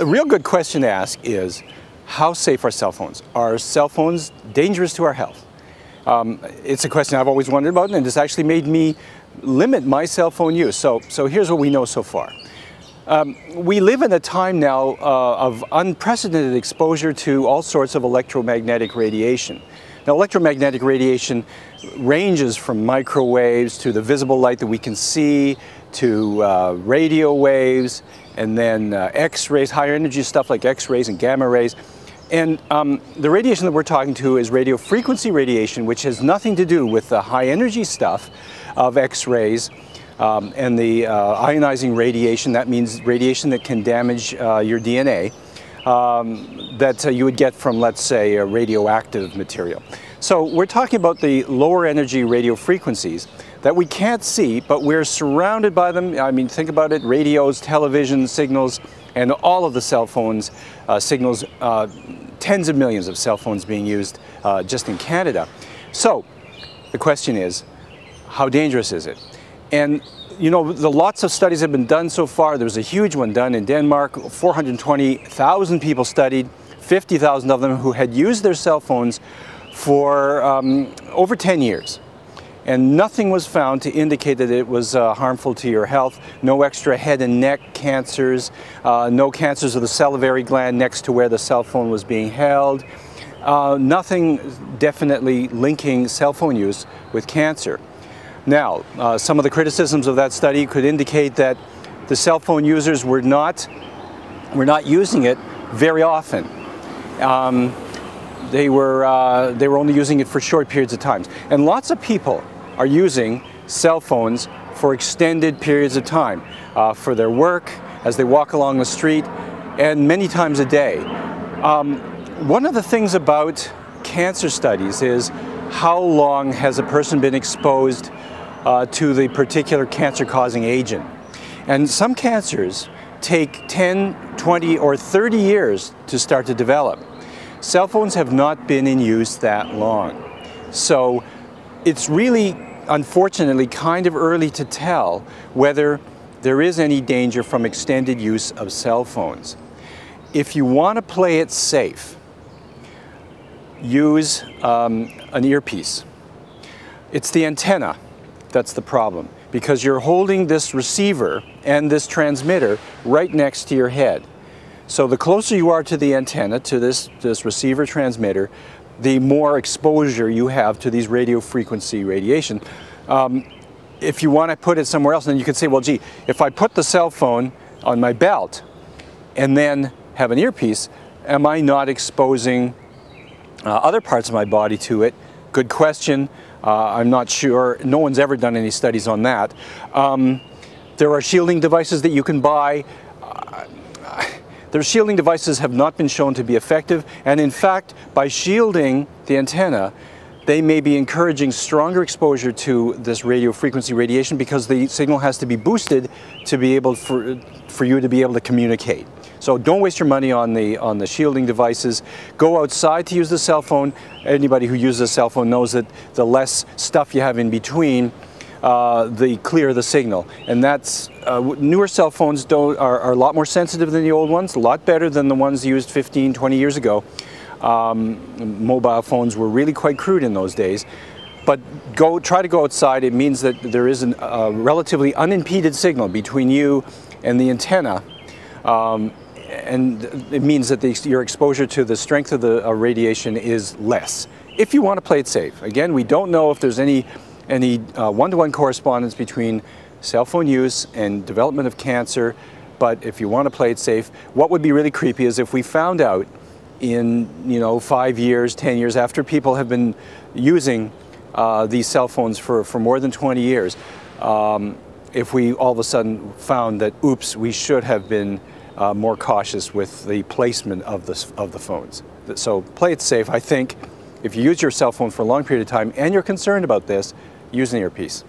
A real good question to ask is, how safe are cell phones? Are cell phones dangerous to our health? It's a question I've always wondered about, and it's actually made me limit my cell phone use. So here's what we know so far. We live in a time now of unprecedented exposure to all sorts of electromagnetic radiation. Now, electromagnetic radiation ranges from microwaves to the visible light that we can see, to radio waves, and then X-rays, higher energy stuff like X-rays and gamma rays. And the radiation that we're talking to is radio frequency radiation, which has nothing to do with the high energy stuff of X-rays and the ionizing radiation. That means radiation that can damage your DNA. That you would get from, let's say, a radioactive material. So we're talking about the lower energy radio frequencies that we can't see, but we're surrounded by them. I mean, think about it, radios, television signals, and all of the cell phones signals, tens of millions of cell phones being used just in Canada. So the question is, how dangerous is it? And you know, lots of studies have been done so far. There was a huge one done in Denmark, 420,000 people studied, 50,000 of them who had used their cell phones for over 10 years. And nothing was found to indicate that it was harmful to your health. No extra head and neck cancers, no cancers of the salivary gland next to where the cell phone was being held. Nothing definitely linking cell phone use with cancer. Now, some of the criticisms of that study could indicate that the cell phone users were not using it very often. They were only using it for short periods of time. And lots of people are using cell phones for extended periods of time, for their work, as they walk along the street, and many times a day. One of the things about cancer studies is how long has a person been exposed to the particular cancer-causing agent. And some cancers take 10, 20, or 30 years to start to develop. Cell phones have not been in use that long. So it's really, unfortunately, kind of early to tell whether there is any danger from extended use of cell phones. If you want to play it safe, use an earpiece. It's the antenna that's the problem, because you're holding this receiver and this transmitter right next to your head. So the closer you are to the antenna, to this receiver transmitter, the more exposure you have to these radio frequency radiation. If you want to put it somewhere else, then you could say, well, gee, if I put the cell phone on my belt and then have an earpiece, am I not exposing other parts of my body to it? Good question. I'm not sure. No one's ever done any studies on that. There are shielding devices that you can buy. Their shielding devices have not been shown to be effective, and in fact, by shielding the antenna, they may be encouraging stronger exposure to this radio frequency radiation, because the signal has to be boosted to be able for you to be able to communicate. So don't waste your money on the shielding devices. Go outside to use the cell phone. Anybody who uses a cell phone knows that the less stuff you have in between, the clearer the signal. And that's, newer cell phones are a lot more sensitive than the old ones, a lot better than the ones used 15, 20 years ago. Mobile phones were really quite crude in those days. But try to go outside. It means that there is a relatively unimpeded signal between you and the antenna. And it means that your exposure to the strength of the radiation is less, if you want to play it safe. Again, we don't know if there's any one-to-one correspondence between cell phone use and development of cancer, but if you want to play it safe, what would be really creepy is if we found out in 5 years, 10 years after people have been using these cell phones for more than 20 years, if we all of a sudden found that, oops, we should have been more cautious with the placement of the phones. So play it safe. I think if you use your cell phone for a long period of time and you're concerned about this, use an earpiece.